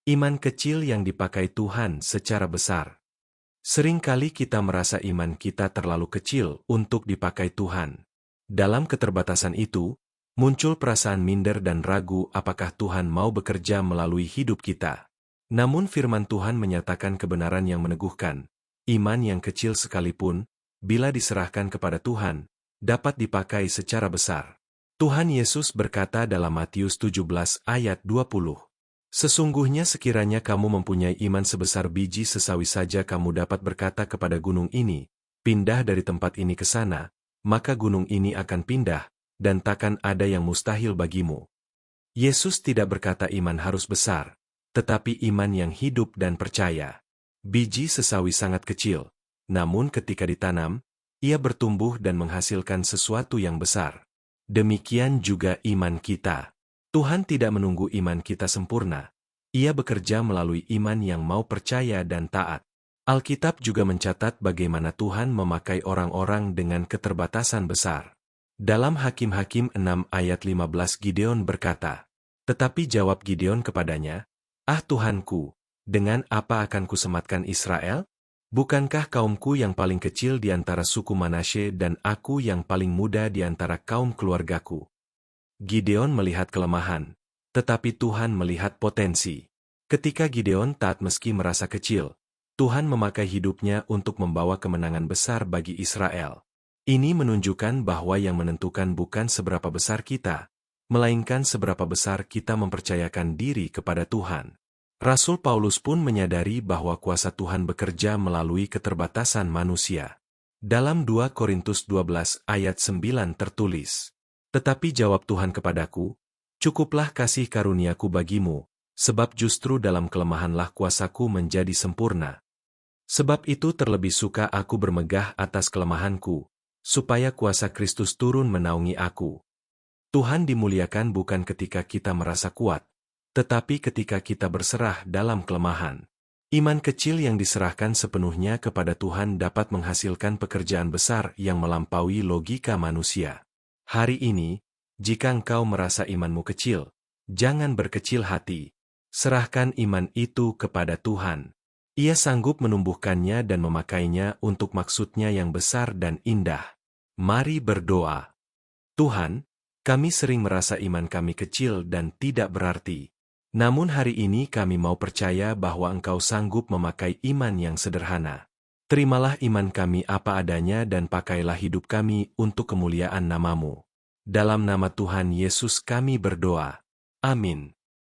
Iman kecil yang dipakai Tuhan secara besar. Seringkali kita merasa iman kita terlalu kecil untuk dipakai Tuhan. Dalam keterbatasan itu, muncul perasaan minder dan ragu apakah Tuhan mau bekerja melalui hidup kita. Namun firman Tuhan menyatakan kebenaran yang meneguhkan. Iman yang kecil sekalipun, bila diserahkan kepada Tuhan, dapat dipakai secara besar. Tuhan Yesus berkata dalam Matius 17 ayat 20. Sesungguhnya sekiranya kamu mempunyai iman sebesar biji sesawi saja kamu dapat berkata kepada gunung ini, pindah dari tempat ini ke sana, maka gunung ini akan pindah, dan takkan ada yang mustahil bagimu. Yesus tidak berkata iman harus besar, tetapi iman yang hidup dan percaya. Biji sesawi sangat kecil, namun ketika ditanam, ia bertumbuh dan menghasilkan sesuatu yang besar. Demikian juga iman kita. Tuhan tidak menunggu iman kita sempurna. Ia bekerja melalui iman yang mau percaya dan taat. Alkitab juga mencatat bagaimana Tuhan memakai orang-orang dengan keterbatasan besar. Dalam Hakim-Hakim 6 ayat 15 Gideon berkata, tetapi jawab Gideon kepadanya, "Ah Tuhanku, dengan apa akan kusematkan Israel? Bukankah kaumku yang paling kecil di antara suku Manasye dan aku yang paling muda di antara kaum keluargaku?" Gideon melihat kelemahan, tetapi Tuhan melihat potensi. Ketika Gideon taat meski merasa kecil, Tuhan memakai hidupnya untuk membawa kemenangan besar bagi Israel. Ini menunjukkan bahwa yang menentukan bukan seberapa besar kita, melainkan seberapa besar kita mempercayakan diri kepada Tuhan. Rasul Paulus pun menyadari bahwa kuasa Tuhan bekerja melalui keterbatasan manusia. Dalam 2 Korintus 12 ayat 9 tertulis, tetapi jawab Tuhan kepadaku, cukuplah kasih karuniaku bagimu, sebab justru dalam kelemahanlah kuasaku menjadi sempurna. Sebab itu terlebih suka aku bermegah atas kelemahanku, supaya kuasa Kristus turun menaungi aku. Tuhan dimuliakan bukan ketika kita merasa kuat, tetapi ketika kita berserah dalam kelemahan. Iman kecil yang diserahkan sepenuhnya kepada Tuhan dapat menghasilkan pekerjaan besar yang melampaui logika manusia. Hari ini, jika engkau merasa imanmu kecil, jangan berkecil hati. Serahkan iman itu kepada Tuhan. Ia sanggup menumbuhkannya dan memakainya untuk maksudnya yang besar dan indah. Mari berdoa. Tuhan, kami sering merasa iman kami kecil dan tidak berarti. Namun hari ini kami mau percaya bahwa Engkau sanggup memakai iman yang sederhana. Terimalah iman kami apa adanya dan pakailah hidup kami untuk kemuliaan nama-Mu. Dalam nama Tuhan Yesus kami berdoa. Amin.